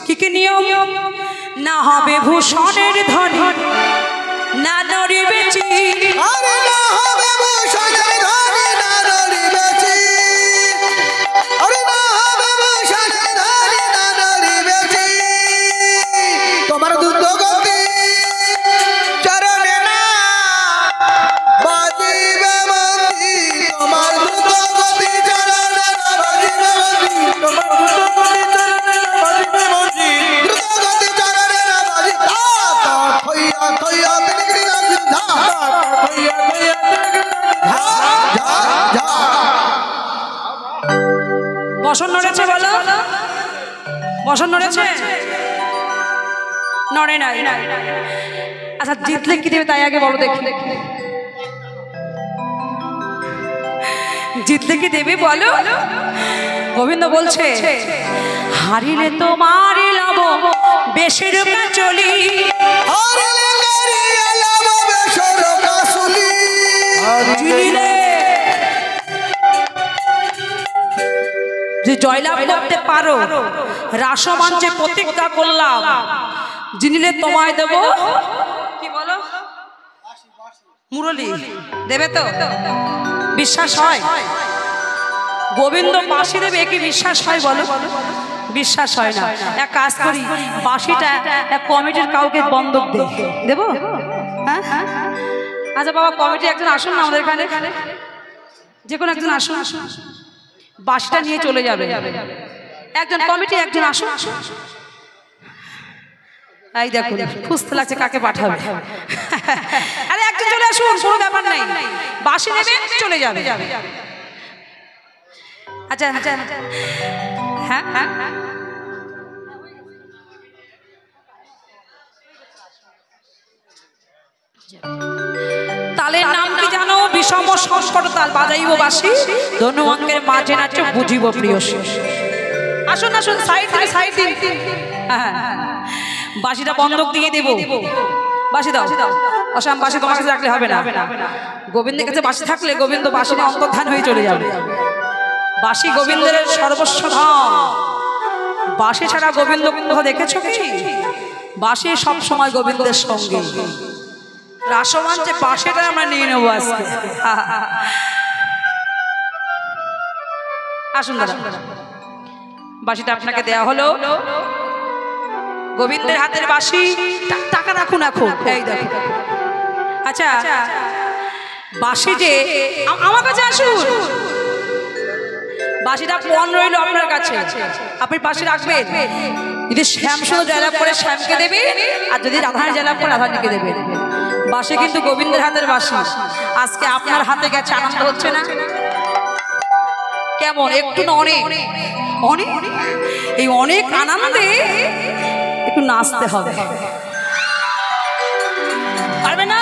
কি কি নিয়ম? না হবে ভূষণের ধন, না নড়িবে চির। আরে না হবে ভূষণের ধন, না নড়িবে চির। আরে না হবে ভূষণের ধন, না নড়িবে চির। তোমার দুর্গতি চরণে না বাজিবে মতি, তোমার দুর্গতি চরণে না বাজিবে মতি, তোমার দুর্গতি চরণে না বাজিবে মতি, দুর্গতি চরণে না বাজিবে তা থইয়া থইয়া তিনগিরি নাচি ধা, থইয়া থইয়া তিনগিরি ধা ধা ধা। বসন নড়েছে বলো, বসন নড়েছে? নড়ে নাই। আচ্ছা জিতলে কি দেবে তাই আগে বলো দেখি, জিতলে কি দেবে বলো? গোবিন্দ বলছে হারিলে তোমারই লাভ বেশের চলি, হারিলে কারিয়া লাভ বেশের কাসুলি, জিনিলে যদি জয়লাভ করতে পারো, রাসমঞ্চে প্রতিজ্ঞা করলাম জিনিলে তোমায় দেব, কি বলো, মুরলি দেবে তো? বিশ্বাস হয়? গোবিন্দ বাঁশি দেবে, কি বিশ্বাস হয় বলো? বিশ্বাস হয় না। এক কাজ করি, বাঁশিটা এক কমিটির কাউকে বন্ধক দেবো। হ্যাঁ, আচ্ছা বাবা, কমিটি একজন আসুন না আমাদের এখানে, যে কোনো একজন আসুন, বাঁশিটা নিয়ে চলে যাবে একজন কমিটি, একজন আসুন। এই দেখুন, খুঁজতে লাগছে কাকে পাঠাবে। আরে একজন চলে আসুন, কোনো ব্যাপার নাই, বাঁশি নেবে চলে যাবে। আচ্ছা আচ্ছা, হ্যাঁ হ্যাঁ, তালের নাম কি জানো? বিষম সংস্কট তাল, বাজাইব বাঁশি ধনু অঙ্কের মাঝে নাচ বুঝিব প্রিয়। আসুন আসুন, সাইড দিন সাইড দিন। হ্যাঁ, বাঁশিটা বন্ধক দিয়ে দেব। বাঁশি দাও। অসাম, বাঁশি তোমার কাছে রাখলে হবে না। গোবিন্দের কাছে বাঁশি থাকলে গোবিন্দ বাঁশি অন্তর্ধান হয়ে চলে যাবে। বাঁশি গোবিন্দের সর্বস্ব ধন। বাঁশি ছাড়া গোবিন্দ কোথাও দেখেছো কি? বাঁশি সব সময় গোবিন্দের সঙ্গে। রাসমঞ্চে বাঁশিটা আমরা নিয়ে নেবো আজকে। আসুন দাদা, বাঁশিটা আপনাকে দেয়া হলো। গোবিন্দের হাতের বাঁশি, টাকা রাখুন এখন। এই দেখুন, আচ্ছা বাঁশি যে আমার কাছে আসুন, বাঁশিটা পণ রইল আপনার কাছে, আপনি বাঁশি রাখবেন। যদি শ্যাম শুধু জয়লাভ করে শ্যামকে দেবে, আর যদি রাধারানী জয়লাভ করে রাধারানীকে দেবে। বাঁশি কিন্তু গোবিন্দের হাতের বাঁশি। আজকে আপনার হাতে গেছে, আনন্দ হচ্ছে না? কেমন, একটু না অনেক অনেক? এই অনেক আনন্দে একটু নাচতে হবে, পারবে না?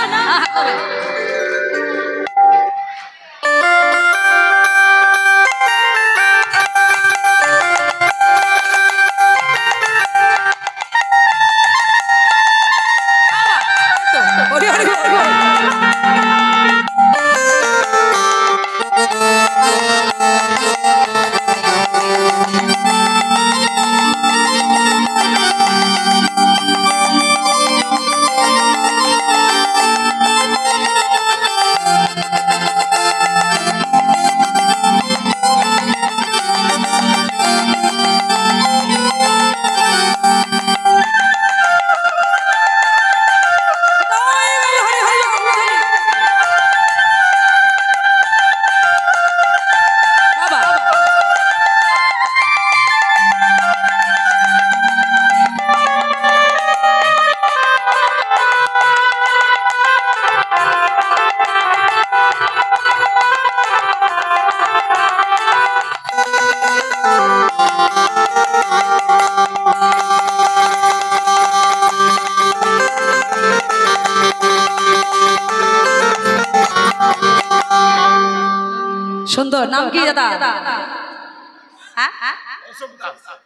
সুন্দর নাম কি দাদা?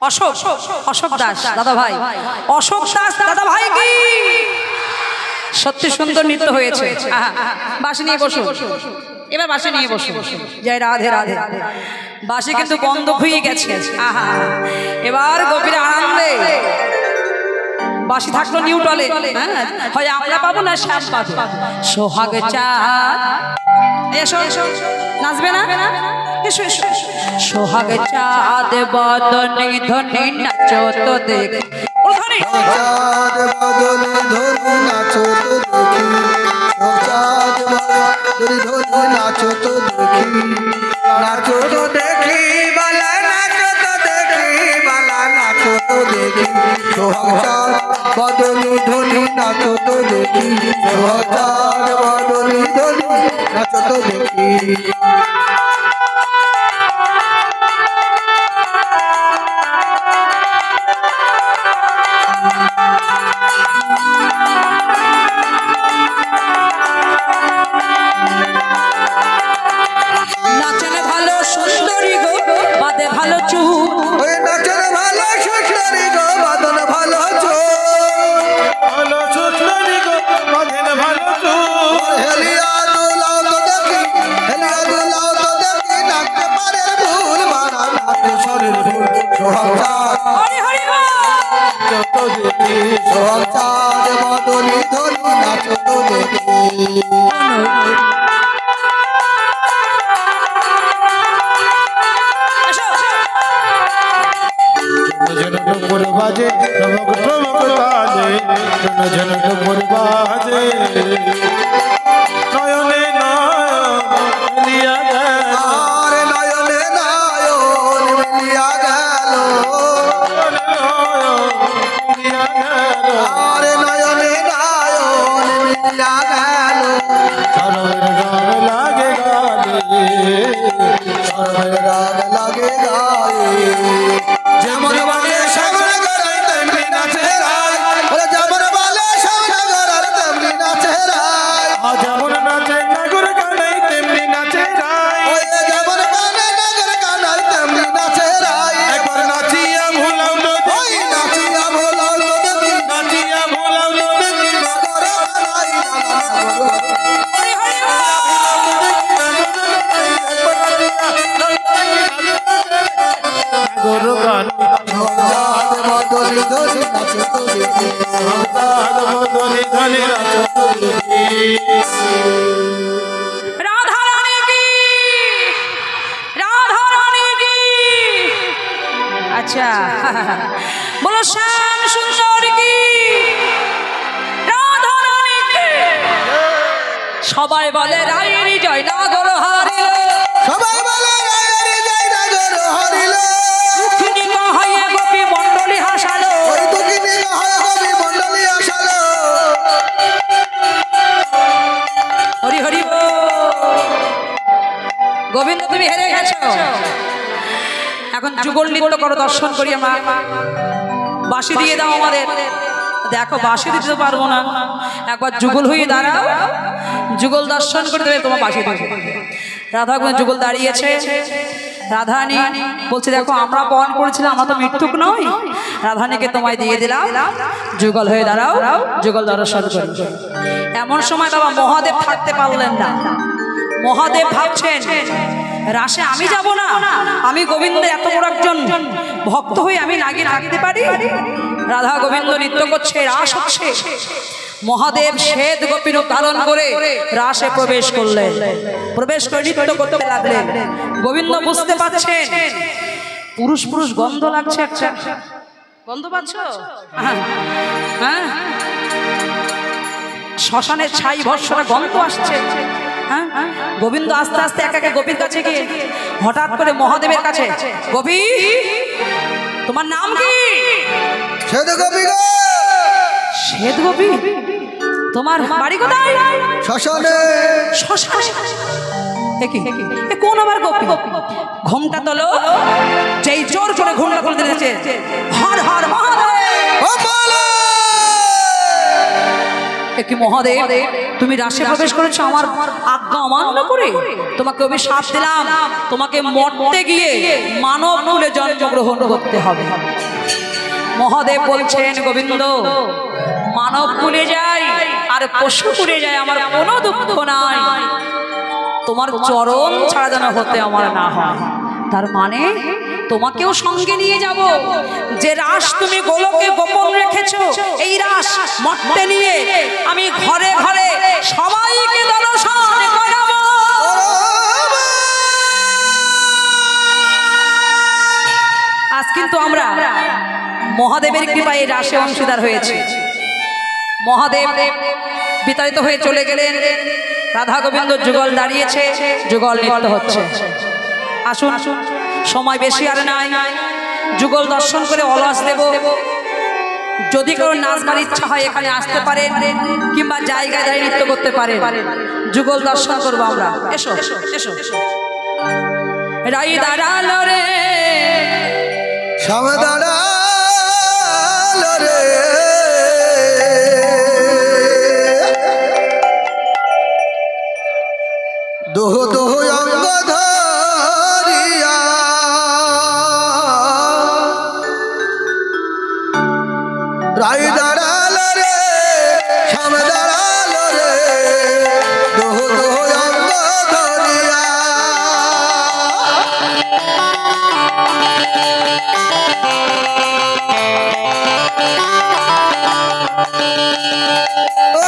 অশোক, অশোক দাস দাদা ভাই, অশোক দাস দাদা ভাই কি সত্যি সুন্দর নৃত্য হয়েছে। বাঁশি নিয়ে বসো, এবার বাঁশি নিয়ে বসো। জয় রাধে রাধে। বাঁশি কিন্তু বন্ধ হয়ে গেছে। এবার গভীর আনন্দে বাঁশি থাকলো নিউটলে। হয় আমরা পাবো না শ্যাম পাবো। সোহাগ চাঁদ, এসো এসো, নাচবে না? এসো এসো। সোহাগ চাঁদ বদনে ধনে নাচো তো দেখি, চাঁদ বদনে ধরে নাচো তো দেখি, চাঁদ বদনে ধরে নাচো তো দেখি, নাচো তো দেখি বালা, নাচো তো দেখি বালা, নাচো তো দেখি। সোহাগ চাঁদ বদনে ধরে নাচো তো দেখি, সোহাগ চাঁদ বদনে ধরে নাচো তো দেখি। নাচনে ভালো সুন্দরী গো, বাদে ভালো চুপ, নাচনে ভালো সুন্দরী গো, বাদনে ভালো চুপ, ভালো সুন্দরী গো, বাঁধেন ভালো চুল। হেলিয়া দোলাও তো দেখি, হেলিয়া ঝন নুপুর বাজে ঠমক ঠমক তালে ঝন নুপুর বাজে নয়নে নয়ন মিলিয়া গেল আরে নয়নে নয়ন মিলিয়া গেল মিলিয়া গেল আরে নয়নে নয়ন মিলিয়া গেল সরবের গান লাগে গালে সরবের রাগ লাগে গায়ে যেমন বলে সামনে গড়াই তেমনি নাচে রায় ওরে যেমন বলে সামনে গড়াই তেমনি নাচে রায় যেমন নাচে নাগর গানাই তেমনি নাচে রায় ওই যেমন বলে নগর কানাই তেমনি নাচে রায় একবার নাচিয়া ভুলাও নদী ওই নাচিয়া ভোলাও নদী নাচিয়া ভুলাও নদী নগর কানাই নাগর গান সন্ধ্যার মদলি ধরি নাচে তুলি সন্তান মদনি ধনি নাচ রাধা রানী কি, রাধা রানী কি। আচ্ছা বলো শ্যাম সুন্দর কি, রাধা রানী কি। সবাই বলে রায়ের জয় নাগর হারিল, সবাই বলে রায়ের জয় নগর হরিল দুঃখিনী হয়ে গোপী মণ্ডলী হাসালো। ওই দুঃখিনী হয় কবি মণ্ডলী আসালো হরি হরি বল। গোবিন্দ তুমি হেরে গেছো, এখন যুগল নৃত্য করো, দর্শন করি আমরা। বাঁশি দিয়ে দাও আমাদের। দেখো বাঁশি দিতে পারবো না, একবার যুগল হয়ে দাঁড়াও, যুগল দর্শন করে দেবে, তোমার বাঁশি দেবে। রাধা যুগল দাঁড়িয়েছে, রাধারানী বলছে দেখো আমরা পণ করেছিলাম, আমরা তো মৃত্যুক নই, রাধারানীকে তোমায় দিয়ে দিলাম, যুগল হয়ে দাঁড়াও, যুগল দর্শন করি। এমন সময় বাবা মহাদেব থাকতে পারলেন না। মহাদেব ভাবছেন রাসে আমি যাব না, আমি গোবিন্দের এত বড় একজন ভক্ত হয়ে আমি নাগিয়ে থাকতে পারি। রাধা গোবিন্দ নৃত্য করছে, রাস হচ্ছে। মহাদেব শ্বেত গোপীর ধারণ করে রাসে প্রবেশ করলেন, প্রবেশ করে নৃত্য করতে লাগলেন। গোবিন্দ বুঝতে পারছেন পুরুষ পুরুষ গন্ধ লাগছে, একটা গন্ধ পাচ্ছ? হ্যাঁ, শ্মশানের ছাই ভস্মরা গন্ধ আসছে। হ্যাঁ, গোবিন্দ আস্তে আস্তে একা একা গোপীর কাছে গিয়ে হঠাৎ করে মহাদেবের কাছে, গোপী তোমার নাম কি? শ্বেত গোপী গো শ্বেত গোপী, তোমার বাড়ি কোথায়? শ্মশানে শ্মশানে। এ কোন আবার গোপী? ঘোমটা তোলো, যেই জোর করে ঘোমটা খুলতে দিয়েছে, হর হর মহাদেব। ও মালা কি মহাদেব, তুমি রাশে প্রবেশ করেছো আমার আজ্ঞা অমান্য করে? তোমাকে অভিশাপ দিলাম, তোমাকে মরতে গিয়ে মানব কুলে জন্মগ্রহণ করতে হবে। মহাদেব বলছেন গোবিন্দ মানব কুলে যাই আর পশু কুলে যায়, আমার কোনো দুঃখ নাই, তোমার চরণ ছাড়া যেন হতে আমার না হয়। তার মানে তোমাকেও সঙ্গে নিয়ে যাব। যে রাস তুমি গোলকে গোপন রেখেছো, এই রাস মর্তে নিয়ে আমি ঘরে ঘরে সবাইকে দর্শন করাবো। আজ কিন্তু আমরা মহাদেবের কৃপায় এই রাসে অংশীদার হয়েছে। মহাদেব বিতাড়িত হয়ে চলে গেলেন, রাধা গোবিন্দ যুগল দাঁড়িয়েছে, যুগল নৃত্য হচ্ছে। আসুন, সময় বেশি আর নাই, যুগল দর্শন করে অলস দেব। যদি কারো নাচবার ইচ্ছা হয় এখানে আসতে পারেন, কিংবা জায়গায় দাঁড়িয়ে নৃত্য করতে পারেন, যুগল দর্শন করবো আমরা। এসো এসো এসো। রাই দাঁড়ালো রে, সামনে দাঁড়ালো রে, দোহ দোহ অঙ্গ ধরিয়া রাই দাঁড়ালো রে, সামনে দাঁড়ালো রে, দোহ দোহ অঙ্গ ধরিয়া। ও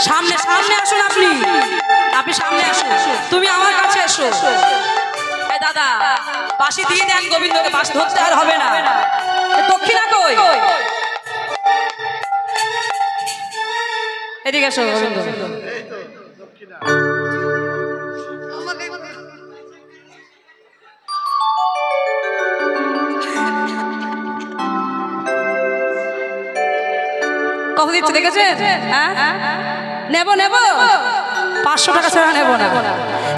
সামনে সামনে আসুন, আপনি আপনি সামনে আসুন, তুমি আমার কাছে এসো। এই দাদা বাঁশি দিয়ে দেন গোবিন্দকে, বাঁশি ধরতে আর হবে না। দক্ষিণা কই? এদিকে এসো গোবিন্দ। কত দিচ্ছে দেখেছেন? হ্যাঁ নেব নেব, 500 টাকা ছাড়া নেব না।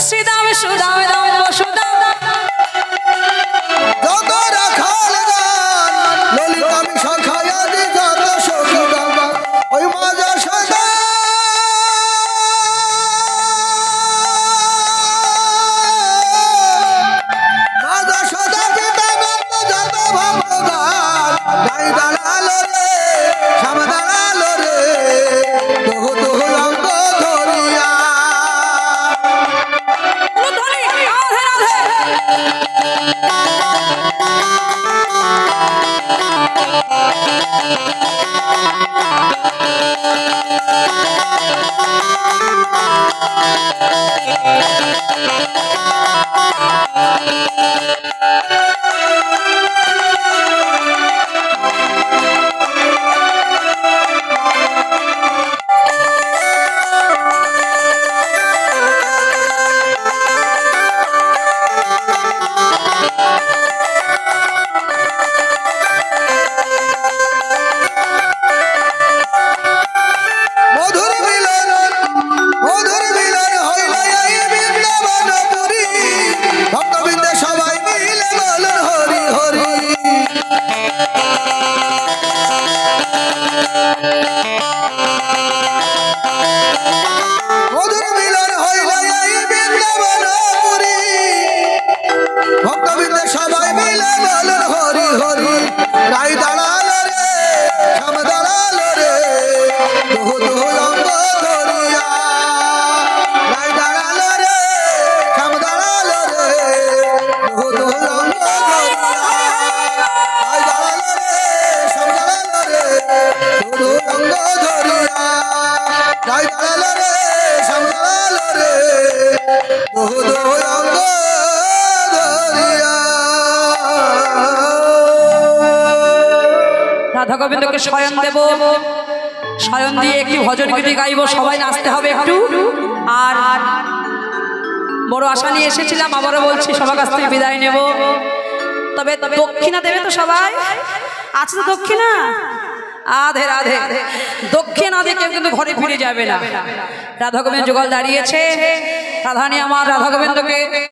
শ্রীদামে সুদামে দামে দেব সুদাম। যত রাখাল গান ললিতা শাখায়াদি যত সখী গান ওই মাজা সদা মাজা সদা চিতানন্দ যত ভগবান গাই দাঁড়ালো রে শ্যাম দাঁড়ালো রে দোহ দোহ অঙ্গ ধরিয়া ধরি রাধে রাধে। মধুর মিলন হইল এই বৃন্দাবনপুরী ভক্তবৃন্দে সবাই মিলে বলুন হরি হরি মধুর মিলন হইল এই বৃন্দাবনপুরী ভক্তবৃন্দে সবাই মিলে বলুন হরি হরি রাই দাঁড়ালো রে শ্যাম দাঁড়ালো রে দোহ দোহ অঙ্গ ধরিয়া রাই দাঁড়ালো রে শ্যাম দাঁড়ালো রে দোহ দোহ অঙ্গ ধরিয়া রাই দাঁড়ালো রে শ্যাম দাঁড়ালো রে দোহ অঙ্গ ধরিয়া রাই দাঁড়ালো রে শ্যাম দাঁড়ালো রে দোহ দোহ অঙ্গ ধরিয়া রাধা গোবিন্দকে শয়ন দেব, শয়ন দিয়ে একটি ভজন গীতি গাইব, সবাই নাচতে হবে একটু। আর বড় আশা নিয়ে এসেছিলাম, আবারও বলছি সবার কাছ থেকে বিদায় নেব। তবে দক্ষিণা দেবে তো সবাই? আছে তো দক্ষিণা? রাধে রাধে। দক্ষিণা দিয়ে কেউ কিন্তু ঘরে ফিরে যাবে না। রাধা গোবিন্দ যুগল দাঁড়িয়েছে, রাধানী আমার রাধা গোবিন্দকে